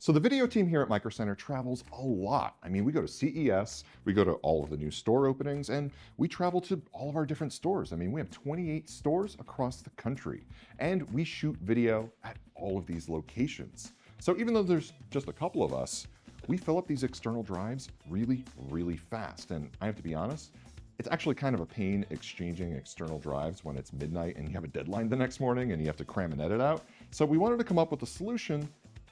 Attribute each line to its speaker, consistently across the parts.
Speaker 1: So the video team here at Microcenter travels a lot. I mean, we go to CES, we go to all of the new store openings, and we travel to all of our different stores. I mean, we have 28 stores across the country, and we shoot video at all of these locations. So even though there's just a couple of us, we fill up these external drives really, really fast. And I have to be honest, it's actually kind of a pain exchanging external drives when it's midnight and you have a deadline the next morning and you have to cram an edit out. So we wanted to come up with a solution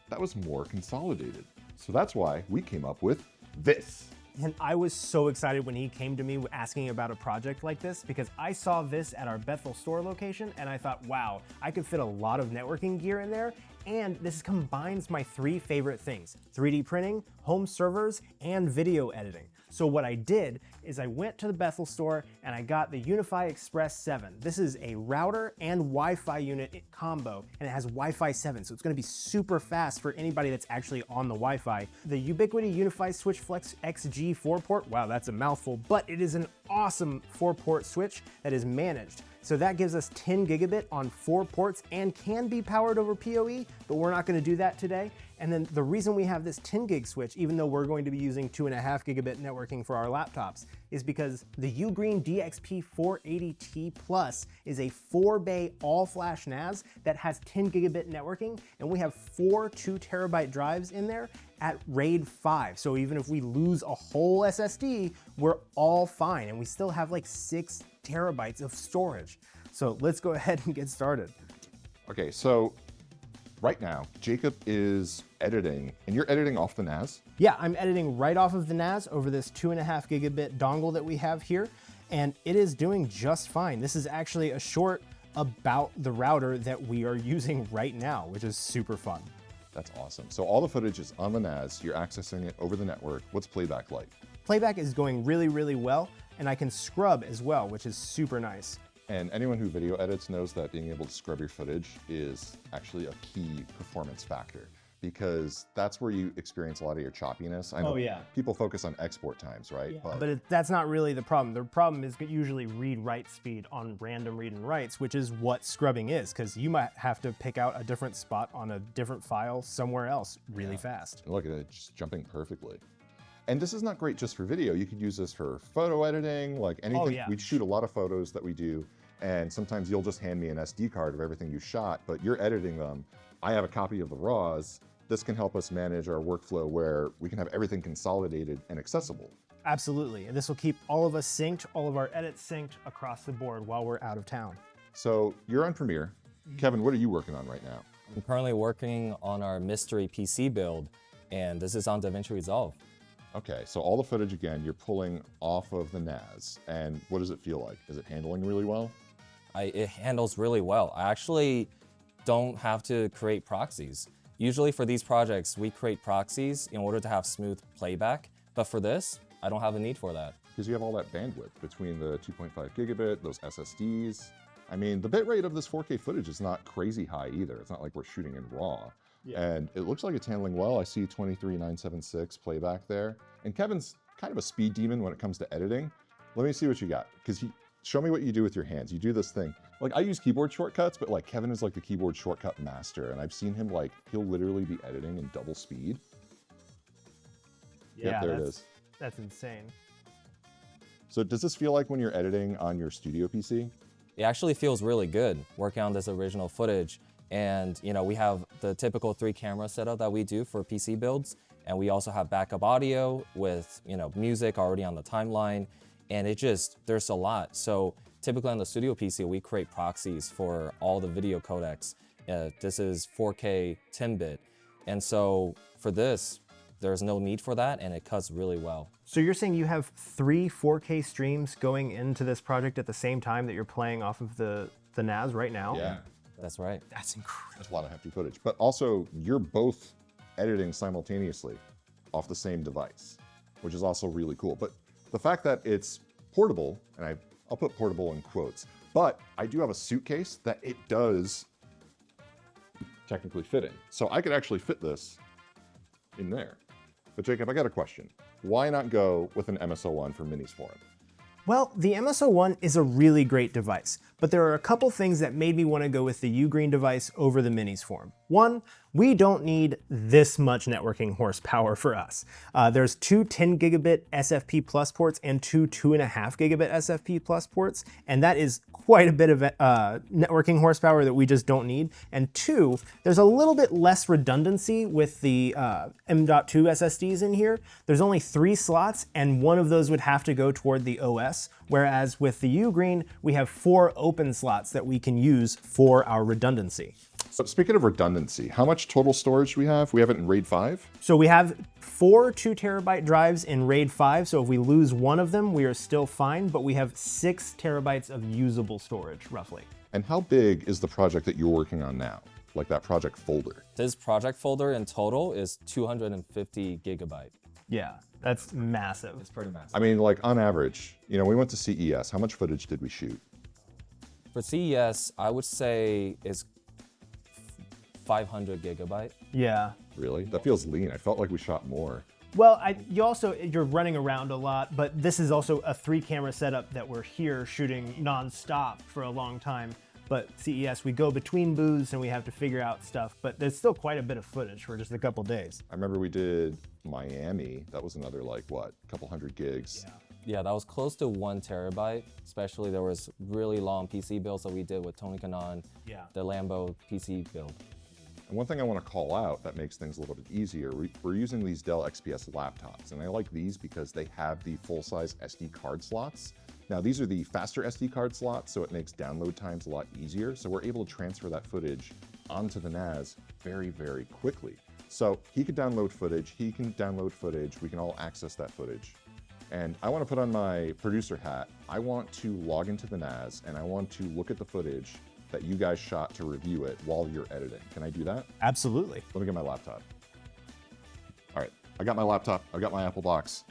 Speaker 1: that was more consolidated. So that's why we came up with this.
Speaker 2: And I was so excited when he came to me asking about a project like this because I saw this at our Bethel store location and I thought, wow, I could fit a lot of networking gear in there. And this combines my three favorite things: 3D printing, home servers, and video editing. So what I did is I went to the Bethel store and I got the Unify Express 7. This is a router and Wi-Fi unit combo, and it has Wi-Fi 7, so it's gonna be super fast for anybody that's actually on the Wi-Fi. The Ubiquiti Unify Switch Flex XG 4-port, wow, that's a mouthful, but it is an awesome 4-port switch that is managed. So that gives us 10 gigabit on 4 ports and can be powered over PoE, but we're not gonna do that today. And then the reason we have this 10 gig switch, even though we're going to be using 2.5 gigabit networking for our laptops, is because the UGreen DXP 480T Plus is a 4-bay all-flash NAS that has 10 gigabit networking, and we have 4 2 terabyte drives in there at RAID 5. So even if we lose a whole SSD, we're all fine, and we still have like 6 terabytes of storage. So let's go ahead and get started.
Speaker 1: Okay, so right now, Jacob is editing, and you're editing off the NAS?
Speaker 2: Yeah, I'm editing right off of the NAS over this 2.5 gigabit dongle that we have here, and it is doing just fine. This is actually a short about the router that we are using right now, which is super fun.
Speaker 1: That's awesome. So all the footage is on the NAS, you're accessing it over the network. What's playback like?
Speaker 2: Playback is going really, really well, and I can scrub as well, which is super nice.
Speaker 1: And anyone who video edits knows that being able to scrub your footage is actually a key performance factor, because that's where you experience a lot of your choppiness. I know people focus on export times, right?
Speaker 2: Yeah, but that's not really the problem. The problem is usually read-write speed on random read and writes, which is what scrubbing is, because you might have to pick out a different spot on a different file somewhere else really fast.
Speaker 1: Look at it, just jumping perfectly. And this is not great just for video. You could use this for photo editing, like anything.
Speaker 2: Oh, yeah.
Speaker 1: We shoot a lot of photos that we do, and sometimes you'll just hand me an SD card of everything you shot, but you're editing them. I have a copy of the RAWs. This can help us manage our workflow where we can have everything consolidated and accessible.
Speaker 2: Absolutely, and this will keep all of us synced, all of our edits synced across the board while we're out of town.
Speaker 1: So you're on Premiere. Kevin, what are you working on right now?
Speaker 3: I'm currently working on our mystery PC build, and this is on Davinci Resolve.
Speaker 1: Okay, so all the footage, again, you're pulling off of the NAS, and what does it feel like? Is it handling really well?
Speaker 3: It handles really well. I actually don't have to create proxies. Usually for these projects, we create proxies in order to have smooth playback, but for this, I don't have a need for that.
Speaker 1: Because you have all that bandwidth between the 2.5 gigabit, those SSDs. I mean, the bitrate of this 4K footage is not crazy high either. It's not like we're shooting in RAW. Yeah. And it looks like it's handling well. I see 23976 playback there. And Kevin's kind of a speed demon when it comes to editing. Let me see what you got, because show me what you do with your hands. You do this thing. Like, I use keyboard shortcuts, but like Kevin is like the keyboard shortcut master, and I've seen him, like, he'll literally be editing in double speed.
Speaker 2: Yeah,
Speaker 1: yep, there it is.
Speaker 2: That's insane.
Speaker 1: So does this feel like when you're editing on your studio PC?
Speaker 3: It actually feels really good working on this original footage. And you know, we have the typical 3-camera setup that we do for PC builds, and we also have backup audio with, you know, music already on the timeline, and there's a lot. So typically on the studio PC, we create proxies for all the video codecs. This is 4K 10-bit, and so for this, there's no need for that, and it cuts really well.
Speaker 2: So you're saying you have 3 4K streams going into this project at the same time that you're playing off of the NAS right now?
Speaker 1: Yeah.
Speaker 3: That's right.
Speaker 2: That's incredible.
Speaker 1: That's a lot of hefty footage. But also, you're both editing simultaneously off the same device, which is also really cool. But the fact that it's portable, and I'll put portable in quotes, but I do have a suitcase that it does technically fit in. So I could actually fit this in there. But Jacob, I got a question. Why not go with an MSO1 for Minisforum?
Speaker 2: Well, the MSO1 is a really great device, but there are a couple things that made me want to go with the UGreen device over the Minisforum. One, we don't need this much networking horsepower for us. There's two 10 gigabit SFP plus ports and two 2.5 gigabit SFP plus ports, and that is quite a bit of networking horsepower that we just don't need. And two, there's a little bit less redundancy with the M.2 SSDs in here. There's only 3 slots, and one of those would have to go toward the OS, whereas with the UGreen, we have 4 open slots that we can use for our redundancy.
Speaker 1: So speaking of redundancy, how much total storage do we have? We have it in RAID 5?
Speaker 2: So we have 4 2 terabyte drives in RAID 5, so if we lose one of them, we are still fine, but we have 6 terabytes of usable storage, roughly.
Speaker 1: And how big is the project that you're working on now? Like that project folder?
Speaker 3: This project folder in total is 250 gigabyte.
Speaker 2: Yeah, that's massive.
Speaker 3: It's pretty massive.
Speaker 1: I mean, like on average, you know, we went to CES. How much footage did we shoot?
Speaker 3: For CES, I would say it's 500 gigabyte.
Speaker 2: Yeah.
Speaker 1: Really? That feels lean. I felt like we shot more.
Speaker 2: Well, you're running around a lot, but this is also a 3 camera setup that we're here shooting nonstop for a long time. But CES, we go between booths and we have to figure out stuff, but there's still quite a bit of footage for just a couple days.
Speaker 1: I remember we did Miami. That was another like what, couple hundred gigs.
Speaker 3: Yeah, that was close to 1 terabyte. Especially there was really long PC builds that we did with Tony Kanaan, the Lambo PC build.
Speaker 1: And one thing I want to call out that makes things a little bit easier, we're using these Dell XPS laptops, and I like these because they have the full-size SD card slots. Now these are the faster SD card slots, so it makes download times a lot easier, so we're able to transfer that footage onto the NAS very, very quickly. So he could download footage, he can download footage, we can all access that footage. And I want to put on my producer hat. I want to log into the NAS, and I want to look at the footage that you guys shot to review it while you're editing. Can I do that?
Speaker 2: Absolutely.
Speaker 1: Let me get my laptop. All right, I got my laptop, I've got my Apple box.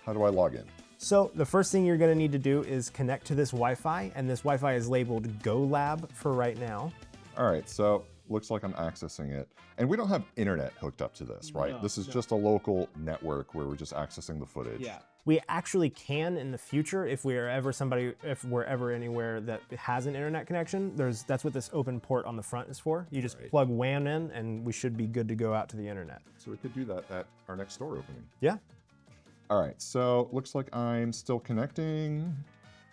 Speaker 1: How do I log in?
Speaker 2: So the first thing you're gonna need to do is connect to this Wi-Fi, and this Wi-Fi is labeled Go Lab for right now.
Speaker 1: All right, so looks like I'm accessing it. And we don't have internet hooked up to this, right?
Speaker 2: No,
Speaker 1: this is just a local network where we're just accessing the footage.
Speaker 2: Yeah. We actually can in the future if we're ever anywhere that has an internet connection. That's what this open port on the front is for. You just plug WAN in and we should be good to go out to the internet.
Speaker 1: So we could do that at our next store opening.
Speaker 2: Yeah.
Speaker 1: All right, so looks like I'm still connecting.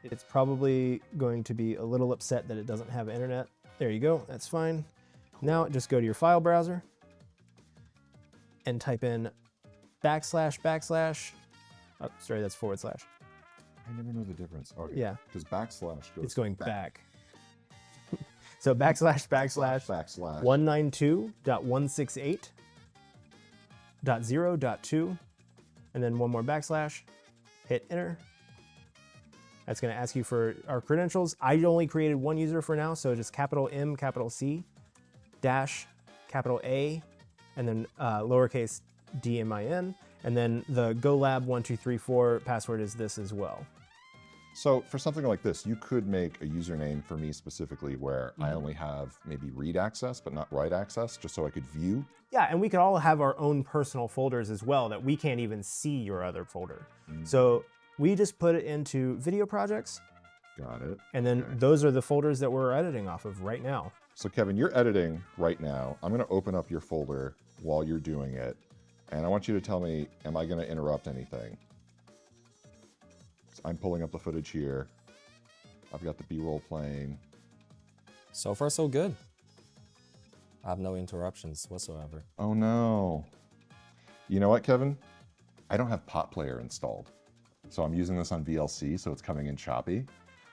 Speaker 2: It's probably going to be a little upset that it doesn't have internet. There you go, that's fine. Now just go to your file browser and type in // oh, sorry, that's //
Speaker 1: I never know the difference. Okay.
Speaker 2: Yeah.
Speaker 1: Because backslash goes
Speaker 2: It's going back. So // 192.168.0.2, and then one more backslash, hit enter. That's gonna ask you for our credentials. I only created one user for now, so just capital M, capital C, dash, capital A, and then lowercase DMIN. And then the GoLab1234 password is this as well.
Speaker 1: So for something like this, you could make a username for me specifically where I only have maybe read access, but not write access, just so I could view.
Speaker 2: Yeah, and we could all have our own personal folders as well that we can't even see your other folder. So we just put it into video projects.
Speaker 1: Got it.
Speaker 2: And then those are the folders that we're editing off of right now.
Speaker 1: So Kevin, you're editing right now. I'm gonna open up your folder while you're doing it. And I want you to tell me, am I gonna interrupt anything? I'm pulling up the footage here. I've got the B-roll playing.
Speaker 3: So far, so good. I have no interruptions whatsoever.
Speaker 1: Oh no. You know what, Kevin? I don't have Pot Player installed. So I'm using this on VLC, so it's coming in choppy.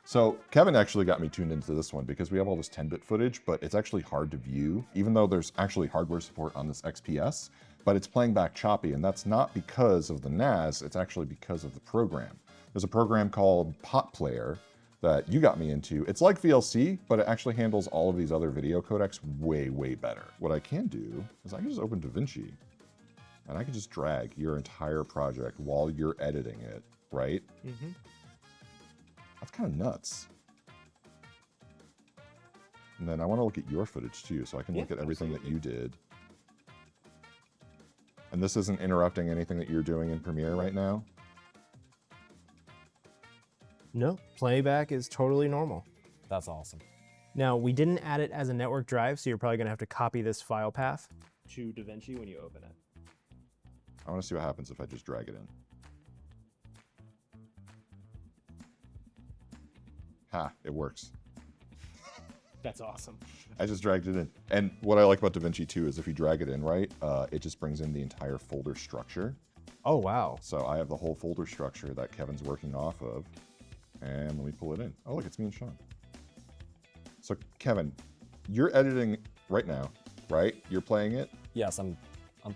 Speaker 1: So Kevin actually got me tuned into this one because we have all this 10-bit footage, but it's actually hard to view, even though there's actually hardware support on this XPS, but it's playing back choppy, and that's not because of the NAS, it's actually because of the program. There's a program called Pot Player that you got me into. It's like VLC, but it actually handles all of these other video codecs way, way better. What I can do is I can just open Davinci, and I can just drag your entire project while you're editing it, right? That's kind of nuts. And then I want to look at your footage too, so I can look at everything that you did. And this isn't interrupting anything that you're doing in Premiere right now?
Speaker 2: No, playback is totally normal.
Speaker 3: That's awesome.
Speaker 2: Now, we didn't add it as a network drive, so you're probably gonna have to copy this file path to Davinci when you open it.
Speaker 1: I want to see what happens if I just drag it in. Ha, it works.
Speaker 2: That's awesome.
Speaker 1: I just dragged it in. And what I like about Davinci too is if you drag it in right, it just brings in the entire folder structure.
Speaker 2: Oh, wow.
Speaker 1: So I have the whole folder structure that Kevin's working off of. And let me pull it in. Oh, look, it's me and Sean. So Kevin, you're editing right now, right? You're playing it.
Speaker 3: Yes, I'm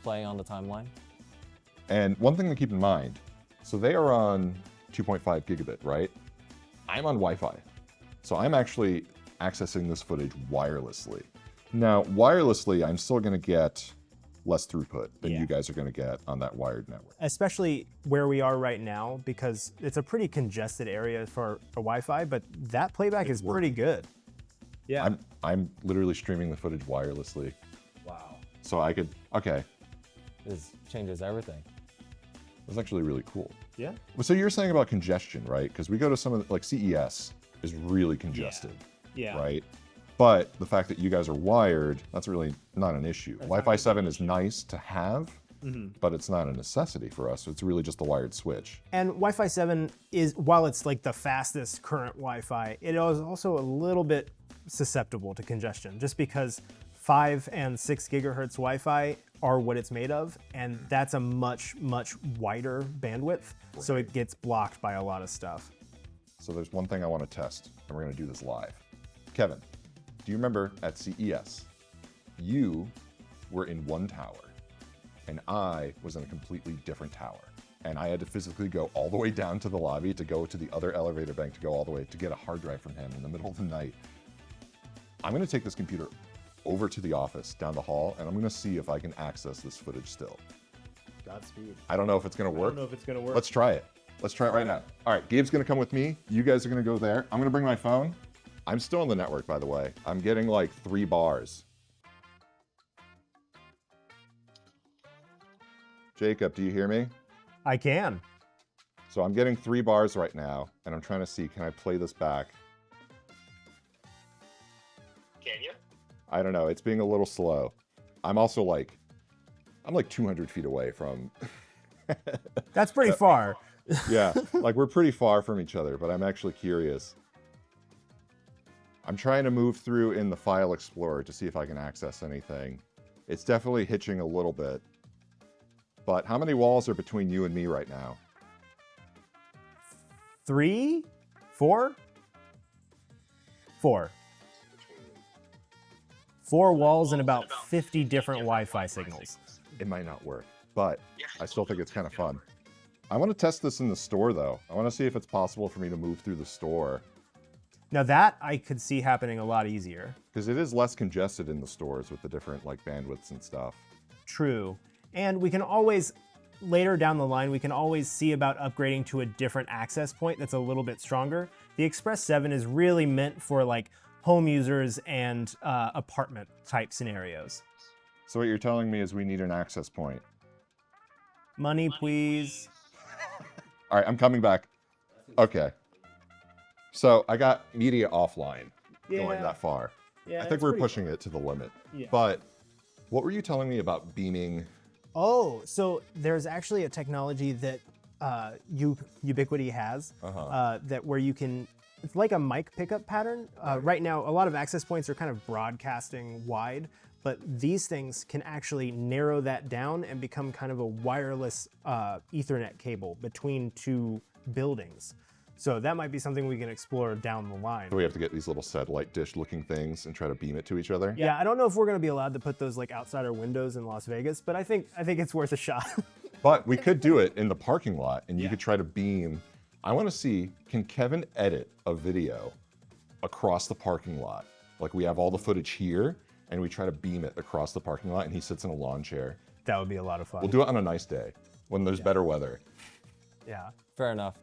Speaker 3: playing on the timeline.
Speaker 1: And one thing to keep in mind, so they are on 2.5 gigabit, right? I'm on Wi-Fi. So I'm actually accessing this footage wirelessly. Now, wirelessly, I'm still gonna get less throughput than you guys are gonna get on that wired network.
Speaker 2: Especially where we are right now, because it's a pretty congested area for Wi-Fi, but that playback is pretty good. Yeah.
Speaker 1: I'm literally streaming the footage wirelessly.
Speaker 2: Wow.
Speaker 1: So I could, okay,
Speaker 3: This changes everything.
Speaker 1: that's actually really cool.
Speaker 2: Yeah.
Speaker 1: So you're saying about congestion, right? Because we go to some of the, like CES is really congested,
Speaker 2: Yeah.
Speaker 1: right? But the fact that you guys are wired, that's really not an issue. Wi-Fi 7 is nice to have, but it's not a necessity for us. It's really just the wired switch.
Speaker 2: And Wi-Fi 7 is, while it's like the fastest current Wi-Fi, it is also a little bit susceptible to congestion, just because 5 and 6 gigahertz Wi-Fi are what it's made of, and that's a much, much wider bandwidth, so it gets blocked by a lot of stuff.
Speaker 1: So there's one thing I want to test, and we're going to do this live. Kevin, do you remember at CES, you were in one tower, and I was in a completely different tower. And I had to physically go all the way down to the lobby to go to the other elevator bank to go all the way to get a hard drive from him in the middle of the night. I'm going to take this computer over to the office down the hall, and I'm going to see if I can access this footage still.
Speaker 2: Godspeed.
Speaker 1: I don't know if it's going to work.
Speaker 2: I don't know if it's gonna work.
Speaker 1: Let's try it. Let's try it right now. All right, Gabe's going to come with me. You guys are going to go there. I'm going to bring my phone. I'm still on the network, by the way. I'm getting like 3 bars. Jacob, do you hear me?
Speaker 2: I can.
Speaker 1: So I'm getting 3 bars right now, and I'm trying to see, can I play this back?
Speaker 4: Can you?
Speaker 1: I don't know. It's being a little slow. I'm also like, I'm like 200 feet away from...
Speaker 2: That's pretty far.
Speaker 1: Yeah, like we're pretty far from each other, but I'm actually curious. I'm trying to move through in the File Explorer to see if I can access anything. It's definitely hitching a little bit. But how many walls are between you and me right now?
Speaker 2: 3, 4? 4. 4 walls and about 50 different Wi-Fi signals.
Speaker 1: It might not work, but I still think it's kind of fun. I want to test this in the store, though. I want to see if it's possible for me to move through the store.
Speaker 2: Now that I could see happening a lot easier.
Speaker 1: Because it is less congested in the stores with the different like bandwidths and stuff.
Speaker 2: True. And we can always, later down the line, we can always see about upgrading to a different access point that's a little bit stronger. The Express 7 is really meant for like home users and apartment type scenarios.
Speaker 1: So what you're telling me is we need an access point.
Speaker 2: Money, please.
Speaker 1: All right, I'm coming back. Okay. So I got media offline going that far.
Speaker 2: Yeah,
Speaker 1: I think we're pushing it to the limit.
Speaker 2: Yeah.
Speaker 1: But what were you telling me about beaming?
Speaker 2: Oh, so there's actually a technology that Ubiquiti has that where you can, it's like a mic pickup pattern. Right now, a lot of access points are kind of broadcasting wide, but these things can actually narrow that down and become kind of a wireless Ethernet cable between 2 buildings. So that might be something we can explore down the line.
Speaker 1: So we have to get these little satellite dish looking things and try to beam it to each other?
Speaker 2: Yeah, I don't know if we're going to be allowed to put those like outside our windows in Las Vegas, but I think it's worth a shot.
Speaker 1: But we could do it in the parking lot and you could try to beam. I want to see, can Kevin edit a video across the parking lot? Like we have all the footage here and we try to beam it across the parking lot and he sits in a lawn chair.
Speaker 2: That would be a lot of fun.
Speaker 1: We'll do it on a nice day when there's better weather.
Speaker 2: Yeah.
Speaker 3: Fair enough.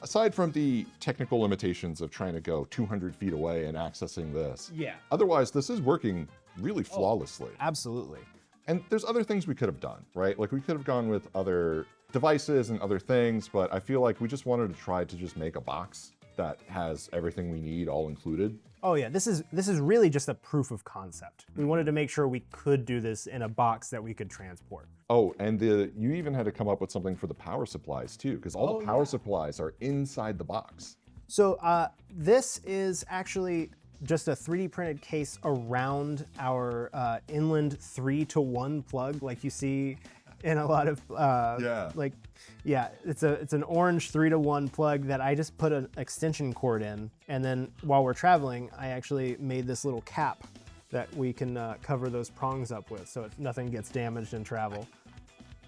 Speaker 1: Aside from the technical limitations of trying to go 200 feet away and accessing this,
Speaker 2: Yeah.
Speaker 1: otherwise this is working really flawlessly.
Speaker 2: Absolutely.
Speaker 1: And there's other things we could have done, right? Like we could have gone with other devices and other things, but I feel like we just wanted to try to just make a box that has everything we need all included.
Speaker 2: Oh yeah, this is really just a proof of concept. We wanted to make sure we could do this in a box that we could transport.
Speaker 1: Oh, and you even had to come up with something for the power supplies too, because all the power supplies are inside the box.
Speaker 2: So this is actually just a 3D printed case around our inland 3-to-1 plug, like you see in a lot of it's an orange 3-to-1 plug that I just put an extension cord in, and then while we're traveling, I actually made this little cap that we can cover those prongs up with, so nothing gets damaged in travel.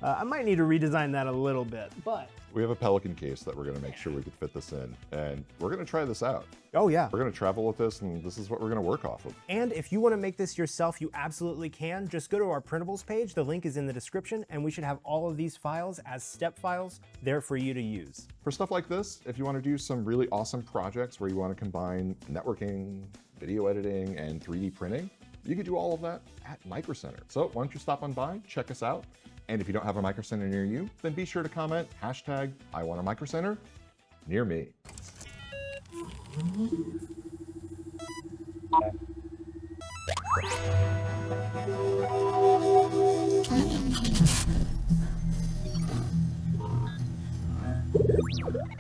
Speaker 2: I might need to redesign that a little bit, but
Speaker 1: We have a Pelican case that we're going to make sure we could fit this in, and we're going to try this out.
Speaker 2: oh yeah.
Speaker 1: We're going to travel with this, and this is what we're going to work off of.
Speaker 2: And if you want to make this yourself, you absolutely can. Just go to our Printables page. The link is in the description, and we should have all of these files as step files there for you to use.
Speaker 1: For stuff like this, if you want to do some really awesome projects where you want to combine networking, video editing, and 3D printing, you can do all of that at Microcenter. So why don't you stop on by, check us out, and if you don't have a Microcenter near you, then be sure to comment #IWantAMicrocenter near me.